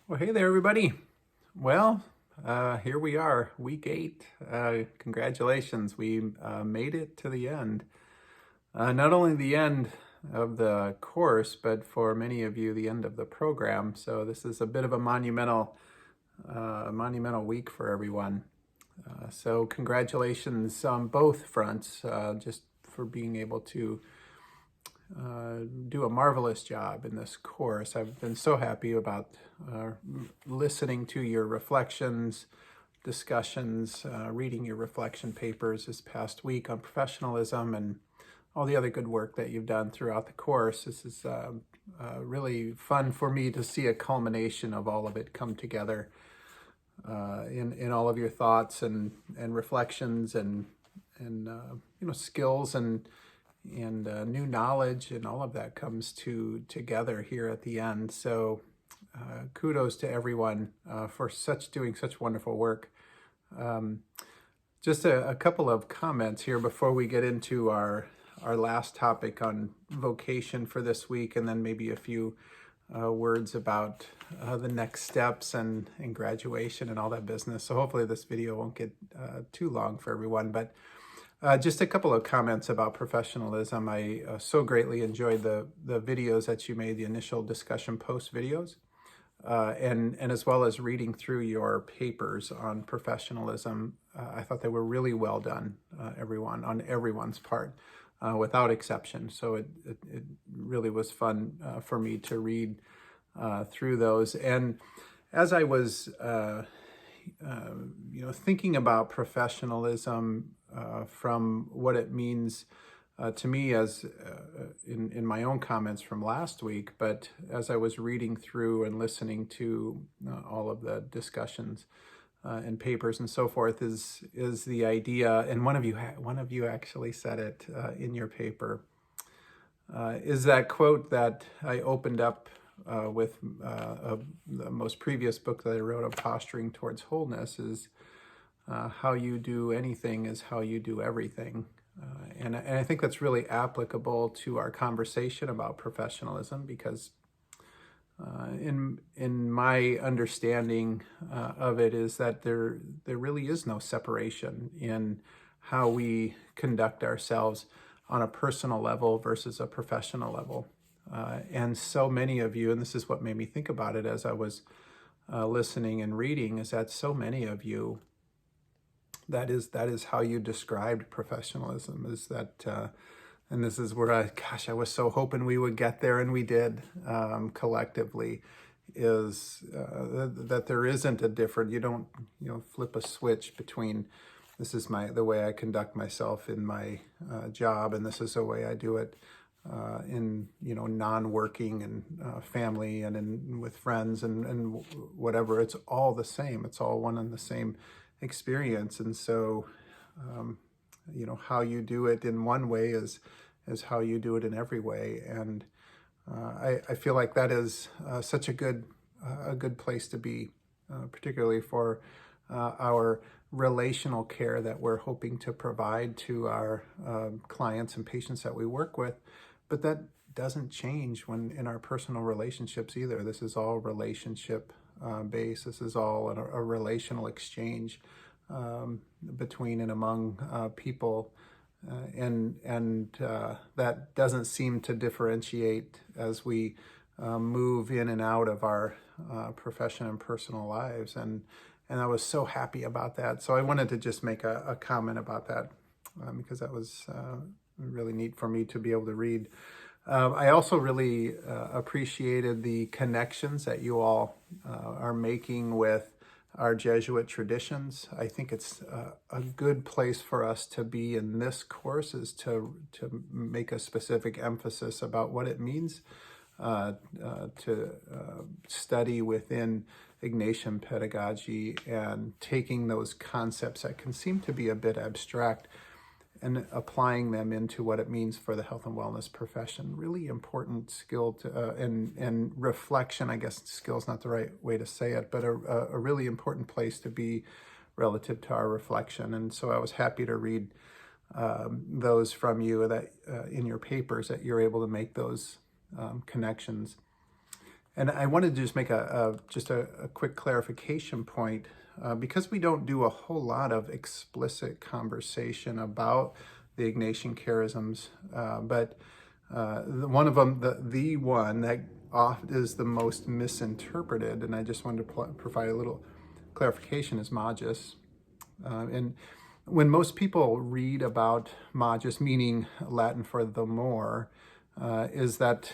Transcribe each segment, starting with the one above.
Well, hey there, everybody. Well, here we are, week 8. Congratulations, we made it to the end. Not only the end of the course, but for many of you, the end of the program. So this is a bit of a monumental week for everyone. So congratulations on both fronts, just for being able to do a marvelous job in this course. I've been so happy about listening to your reflections, discussions, reading your reflection papers this past week on professionalism and all the other good work that you've done throughout the course. This is really fun for me to see a culmination of all of it come together in all of your thoughts and reflections and skills and new knowledge, and all of that comes together here at the end. So kudos to everyone for doing such wonderful work. Just a couple of comments here before we get into our last topic on vocation for this week, and then maybe a few words about the next steps and graduation and all that business. So hopefully this video won't get too long for everyone, but just a couple of comments about professionalism. I so greatly enjoyed the videos that you made, the initial discussion post videos, and as well as reading through your papers on professionalism. I thought they were really well done, everyone, on everyone's part, without exception. So it really was fun for me to read through those. And as I was thinking about professionalism from what it means to me as in my own comments from last week, but as I was reading through and listening to all of the discussions and papers and so forth, is the idea, and one of you actually said it in your paper, is that quote that I opened up with the most previous book that I wrote on posturing towards wholeness, is how you do anything is how you do everything. And I think that's really applicable to our conversation about professionalism, because in my understanding of it is that there really is no separation in how we conduct ourselves on a personal level versus a professional level. And so many of you, and this is what made me think about it as I was listening and reading, is that so many of you, that is how you described professionalism, is that, and this is where I was so hoping we would get there, and we did collectively, is that there isn't a different, you don't, flip a switch between this is the way I conduct myself in my job, and this is the way I do it in non-working and family and with friends and whatever. It's all the same. It's all one and the same experience. And so how you do it in one way is how you do it in every way. And I feel like that is such a good place to be, particularly for our relational care that we're hoping to provide to our clients and patients that we work with. But that doesn't change when in our personal relationships either. This is all relationship based. This is all a relational exchange between and among people, and that doesn't seem to differentiate as we move in and out of our profession and personal lives. And I was so happy about that. So I wanted to just make a comment about that because that was really neat for me to be able to read. I also really appreciated the connections that you all are making with our Jesuit traditions. I think it's a good place for us to be in this course, is to make a specific emphasis about what it means to study within Ignatian pedagogy, and taking those concepts that can seem to be a bit abstract and applying them into what it means for the health and wellness profession. Really important skill to, and reflection, I guess skill is not the right way to say it, but a really important place to be relative to our reflection. And so I was happy to read those from you, that in your papers, that you're able to make those connections. And I wanted to just make just a quick clarification point, because we don't do a whole lot of explicit conversation about the Ignatian charisms, but one of them, the one that oft is the most misinterpreted, and I just wanted to provide a little clarification, is Magis. And when most people read about Magis, meaning Latin for the more, is that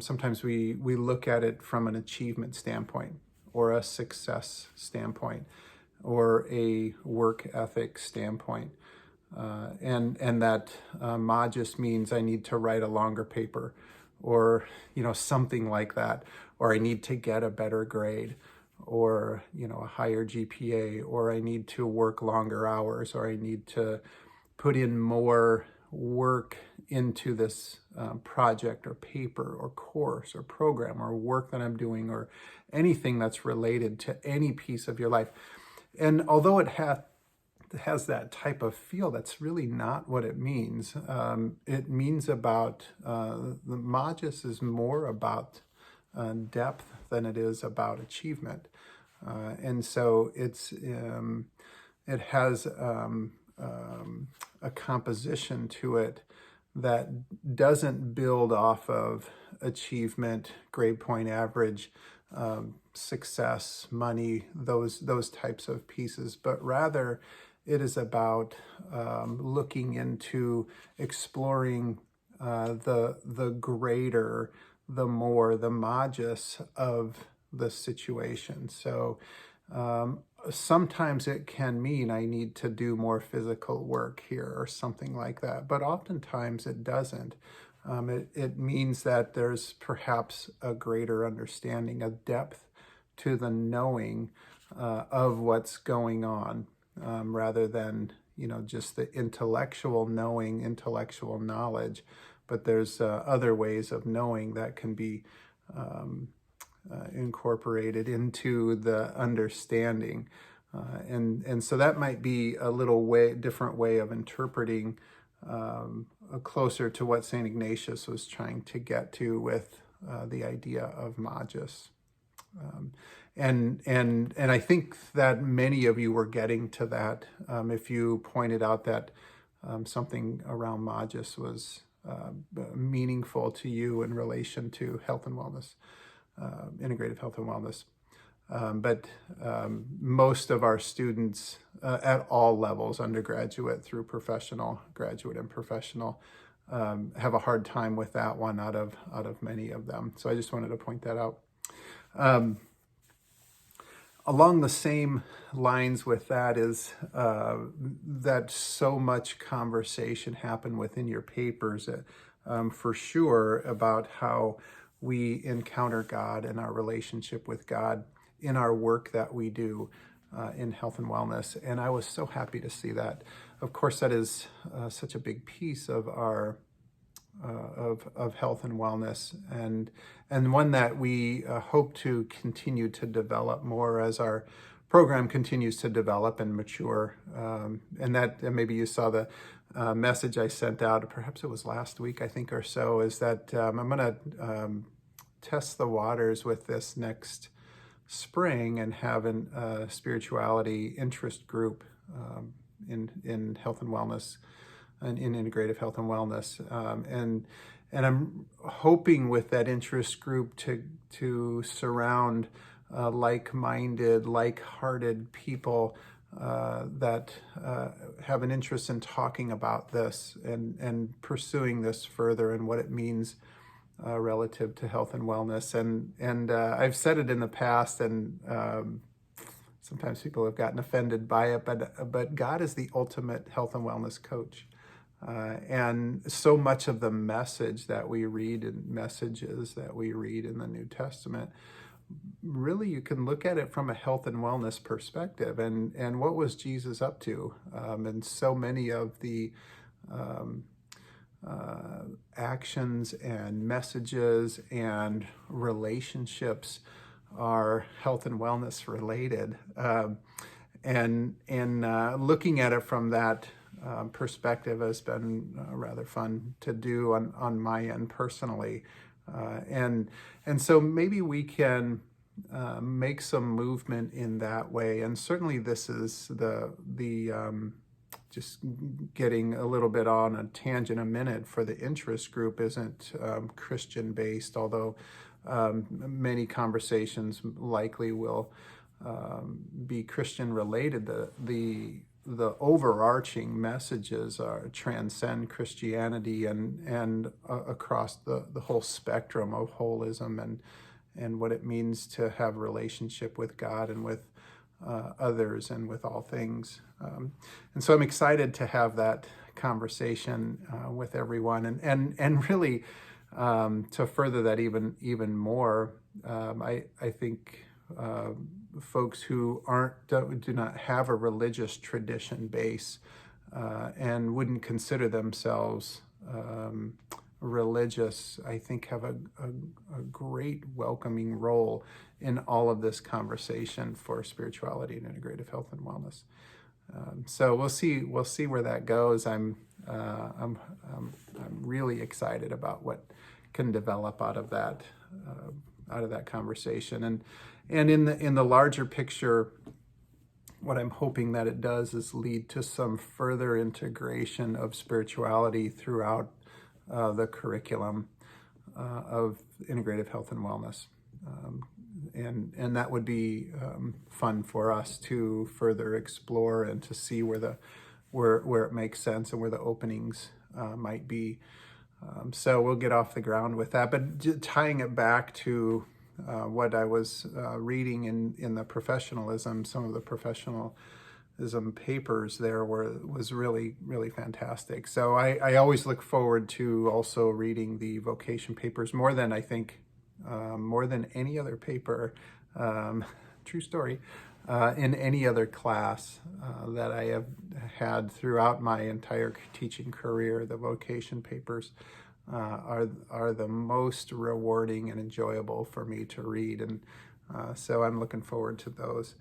sometimes we look at it from an achievement standpoint, or a success standpoint, or a work ethic standpoint. And that Magis means I need to write a longer paper, or something like that, or I need to get a better grade, or a higher GPA, or I need to work longer hours, or I need to put in more work into this project or paper or course or program or work that I'm doing, or anything that's related to any piece of your life. And although it has that type of feel, that's really not what it means. It means about, the Magis is more about depth than it is about achievement. And so it has a composition to it that doesn't build off of achievement, grade point average, success, money, those types of pieces, but rather it is about looking into exploring the greater, the more, the Magis of the situation. So sometimes it can mean I need to do more physical work here or something like that, but oftentimes it doesn't. It means that there's perhaps a greater understanding, a depth to the knowing of what's going on, rather than just the intellectual knowing, intellectual knowledge. But there's other ways of knowing that can be incorporated into the understanding. And so that might be a little different way of interpreting, closer to what St. Ignatius was trying to get to with the idea of Magis. And I think that many of you were getting to that if you pointed out that something around Magis was meaningful to you in relation to health and wellness, integrative health and wellness. But most of our students at all levels, undergraduate through professional, graduate and professional, have a hard time with that one out of many of them. So I just wanted to point that out. Along the same lines with that is that so much conversation happened within your papers, for sure, about how we encounter God and our relationship with God in our work that we do in health and wellness. And I was so happy to see that. Of course, that is such a big piece of our of health and wellness, and one that we hope to continue to develop more as our program continues to develop and mature. And maybe you saw the message I sent out, perhaps it was last week, I think, or so, is that I'm going to test the waters with this next spring and have a spirituality interest group in health and wellness, and in integrative health and wellness, and I'm hoping with that interest group to surround like-minded, like-hearted people that have an interest in talking about this and pursuing this further and what it means relative to health and wellness. And I've said it in the past, and sometimes people have gotten offended by it, but God is the ultimate health and wellness coach. And so much of the message that we read and messages that we read in the New Testament, really you can look at it from a health and wellness perspective. And what was Jesus up to? And so many of the actions and messages and relationships are health and wellness related. And looking at it from that perspective has been rather fun to do on my end personally. And so maybe we can make some movement in that way. And certainly this is the just getting a little bit on a tangent a minute, for the interest group isn't Christian based, although many conversations likely will be Christian related. The overarching messages are transcend Christianity and across the whole spectrum of holism and what it means to have a relationship with God and with others and with all things. And so I'm excited to have that conversation with everyone, and really to further that even more. I think folks who do not have a religious tradition base and wouldn't consider themselves religious, I think have a great welcoming role in all of this conversation for spirituality and integrative health and wellness. So we'll see where that goes. I'm really excited about what can develop out of that conversation, and in the larger picture, what I'm hoping that it does is lead to some further integration of spirituality throughout the curriculum of integrative health and wellness. And that would be fun for us to further explore and to see where it makes sense and where the openings might be. So we'll get off the ground with that. But tying it back to what I was reading in the professionalism, some of the professionalism papers there was really, really fantastic. So I always look forward to also reading the vocation papers more than I think, more than any other paper, true story, in any other class that I have had throughout my entire teaching career. The vocation papers are the most rewarding and enjoyable for me to read, and so I'm looking forward to those.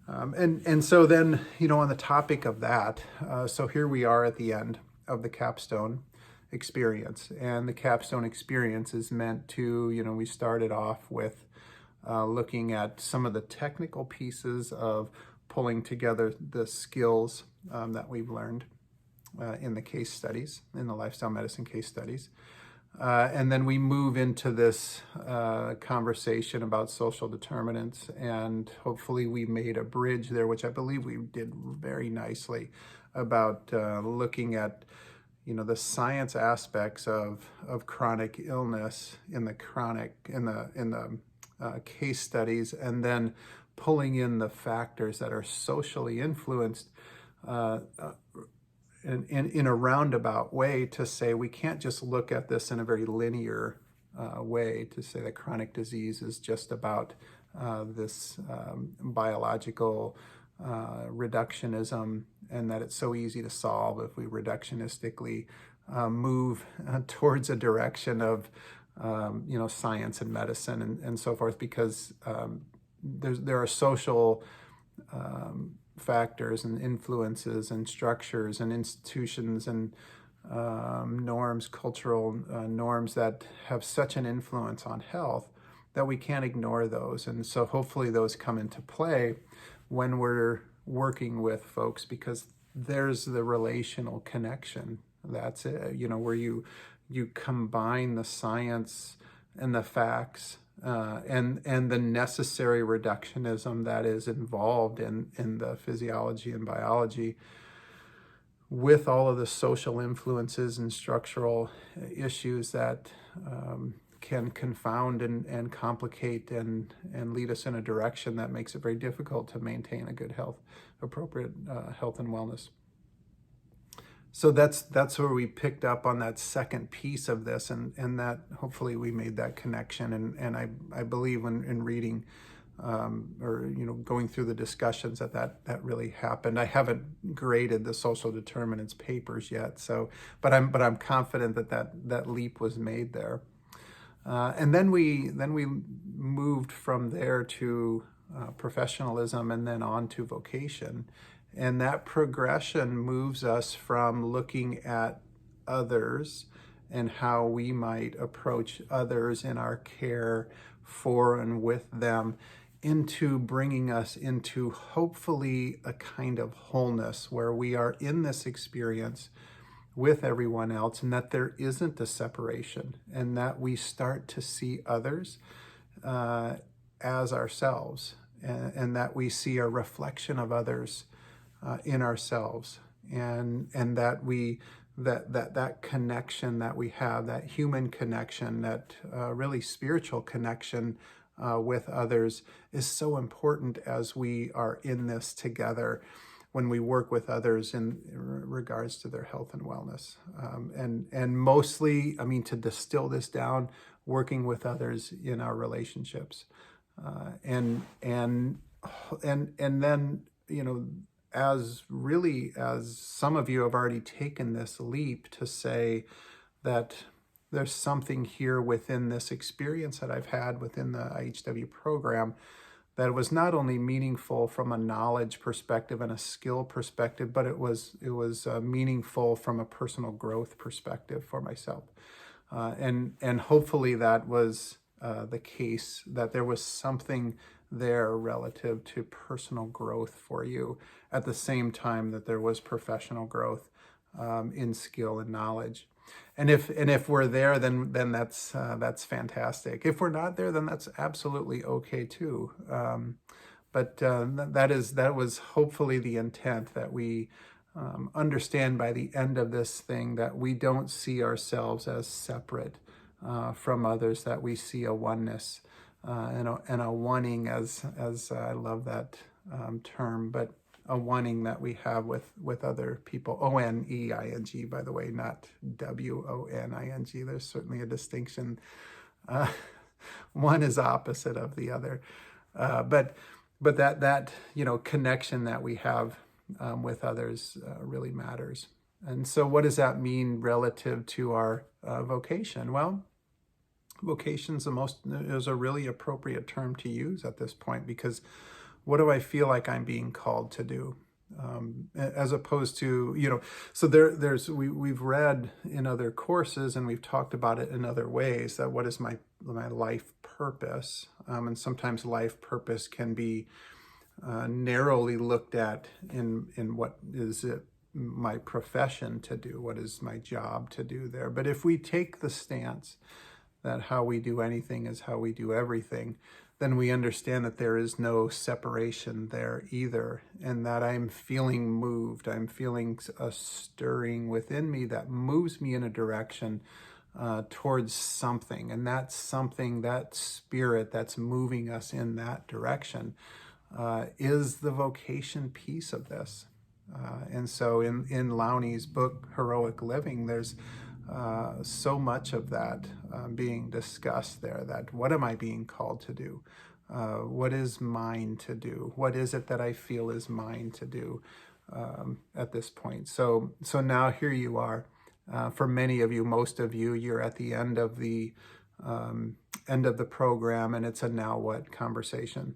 And so then, on the topic of that, so here we are at the end of the Capstone experience, and the Capstone experience is meant to, we started off with looking at some of the technical pieces of pulling together the skills that we've learned in the case studies, in the lifestyle medicine case studies. And then we move into this conversation about social determinants, and hopefully we made a bridge there, which I believe we did very nicely, about looking at the science aspects of chronic illness in the case studies, and then pulling in the factors that are socially influenced in a roundabout way, to say we can't just look at this in a very linear way, to say that chronic disease is just about this biological reductionism, and that it's so easy to solve if we reductionistically move towards a direction of science and medicine and so forth, because there are social factors and influences and structures and institutions and norms, cultural norms that have such an influence on health that we can't ignore those. And so hopefully those come into play when we're working with folks, because there's the relational connection. That's it, where you combine the science and the facts and the necessary reductionism that is involved in the physiology and biology, with all of the social influences and structural issues that can confound and complicate and lead us in a direction that makes it very difficult to maintain a good appropriate health and wellness. So that's where we picked up on that second piece of this, and that hopefully we made that connection. And I believe in reading or going through the discussions that really happened. I haven't graded the social determinants papers yet, but I'm confident that leap was made there. And then we moved from there to professionalism, and then on to vocation. And that progression moves us from looking at others and how we might approach others in our care for and with them, into bringing us into hopefully a kind of wholeness where we are in this experience with everyone else, and that there isn't a separation, and that we start to see others as ourselves, and that we see a reflection of others in ourselves, and that we that connection that we have, that human connection, that really spiritual connection with others, is so important as we are in this together, when we work with others in regards to their health and wellness. And mostly, I mean, to distill this down, working with others in our relationships. And then, as some of you have already taken this leap to say that there's something here within this experience that I've had within the IHW program that was not only meaningful from a knowledge perspective and a skill perspective, but it was meaningful from a personal growth perspective for myself. And hopefully that was the case, that there was something there relative to personal growth for you, at the same time that there was professional growth in skill and knowledge. And if we're there, then that's fantastic. If we're not there, then that's absolutely okay too. But that was hopefully the intent, that we understand by the end of this thing that we don't see ourselves as separate from others, that we see a oneness and a wanting, as I love that term, but a wanting that we have with other people. O-N-E-I-N-G, by the way, not W-O-N-I-N-G. There's certainly a distinction. One is opposite of the other. But that connection that we have with others really matters. And so what does that mean relative to our vocation? Well, vocation is a really appropriate term to use at this point, because what do I feel like I'm being called to do? As opposed to, so we've read in other courses, and we've talked about it in other ways, that what is my life purpose? And sometimes life purpose can be narrowly looked at in what is it my profession to do, what is my job to do there. But if we take the stance that how we do anything is how we do everything, then we understand that there is no separation there either, and that I'm feeling moved. I'm feeling a stirring within me that moves me in a direction towards something, and that something, that spirit that's moving us in that direction, is the vocation piece of this. And so in Lowney's book, Heroic Living, there's so much of that being discussed there, that what am I being called to do? What is mine to do? What is it that I feel is mine to do at this point? So now here you are. For many of you, most of you, you're at the end of the program, and it's a now what conversation.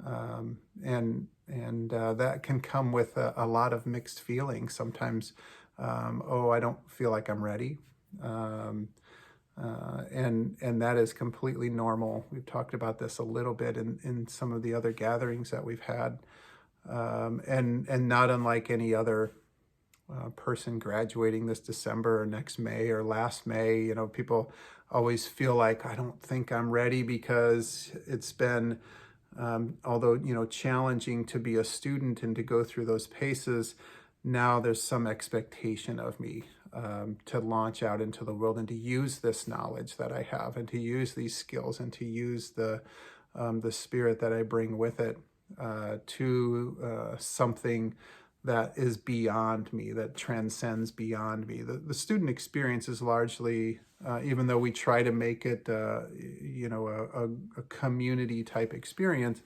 And that can come with a lot of mixed feelings. Sometimes, I don't feel like I'm ready. And that is completely normal. We've talked about this a little bit in some of the other gatherings that we've had. And not unlike any other person graduating this December or next May or last May, people always feel like, I don't think I'm ready, because it's been, although, challenging to be a student and to go through those paces, now there's some expectation of me to launch out into the world and to use this knowledge that I have, and to use these skills, and to use the spirit that I bring with it to something that is beyond me, that transcends beyond me. The student experience is largely, even though we try to make it, a community type experience,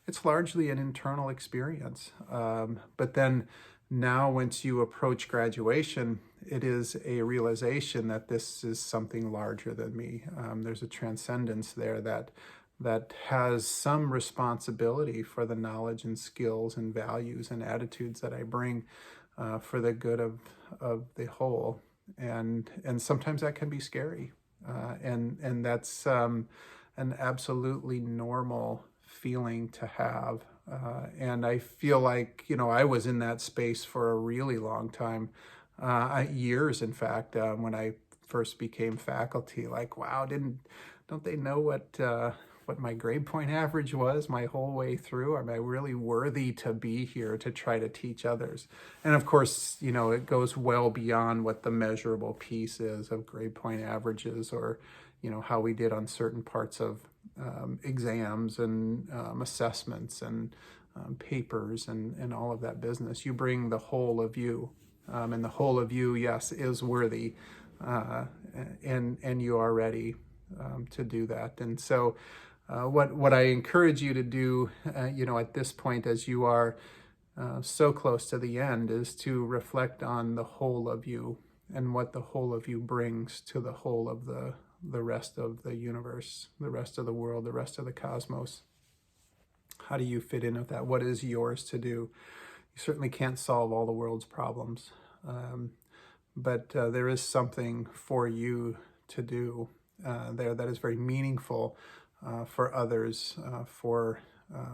it's largely an internal experience. But then now, once you approach graduation, it is a realization that this is something larger than me. There's a transcendence there that has some responsibility for the knowledge and skills and values and attitudes that I bring for the good of the whole. and sometimes that can be scary, and that's an absolutely normal feeling to have. And I feel like, I was in that space for a really long time, years, in fact, when I first became faculty. Like, wow, don't they know what my grade point average was my whole way through? Am I really worthy to be here to try to teach others? And of course, it goes well beyond what the measurable piece is of grade point averages, or how we did on certain parts of exams and assessments and papers and all of that business. You bring the whole of you, and the whole of you, yes, is worthy, and you are ready to do that. And so what I encourage you to do, at this point, as you are so close to the end, is to reflect on the whole of you and what the whole of you brings to the whole of the rest of the universe, the rest of the world, the rest of the cosmos. How do you fit in with that? What is yours to do? You certainly can't solve all the world's problems, but there is something for you to do there that is very meaningful for others, for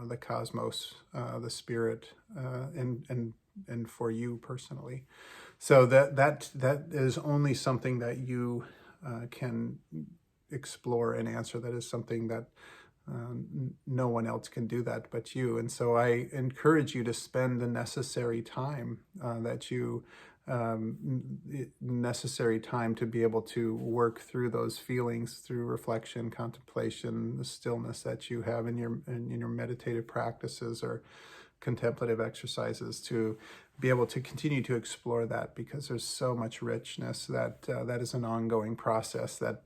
the cosmos, the spirit, and for you personally. So that is only something that you can explore and answer. That is something that no one else can do that but you. And so I encourage you to spend the necessary time necessary time to be able to work through those feelings through reflection, contemplation, the stillness that you have in your meditative practices or contemplative exercises, to be able to continue to explore that, because there's so much richness that is an ongoing process that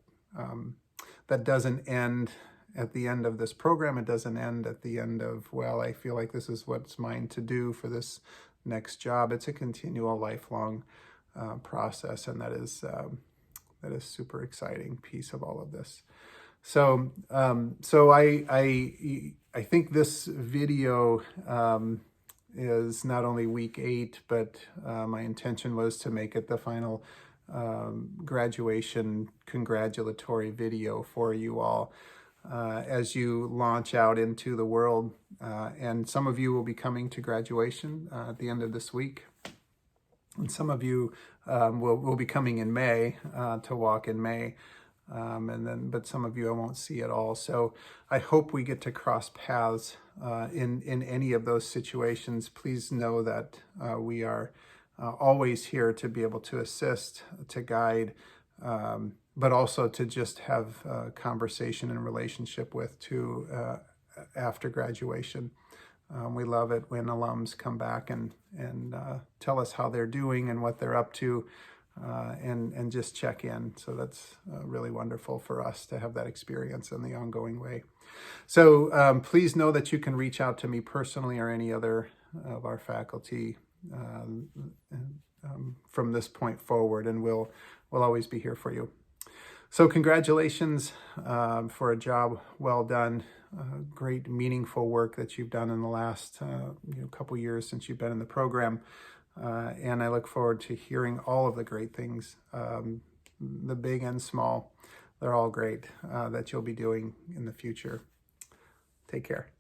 doesn't end at the end of this program. It doesn't end at the end of, well, I feel like this is what's mine to do for this next job. It's a continual, lifelong process, and that is super exciting piece of all of this. So I think this video is not only week 8, but my intention was to make it the final graduation congratulatory video for you all as you launch out into the world. And some of you will be coming to graduation at the end of this week. And some of you will be coming in May to walk in May. But some of you I won't see at all. So I hope we get to cross paths in any of those situations. Please know that we are always here to be able to assist, to guide, but also to just have a conversation and relationship with too after graduation. We love it when alums come back and tell us how they're doing and what they're up to, and just check in. So that's really wonderful for us to have that experience in the ongoing way. So please know that you can reach out to me personally or any other of our faculty from this point forward, and we'll always be here for you. So congratulations for a job well done. Great, meaningful work that you've done in the last couple years since you've been in the program. And I look forward to hearing all of the great things, the big and small. They're all great, that you'll be doing in the future. Take care.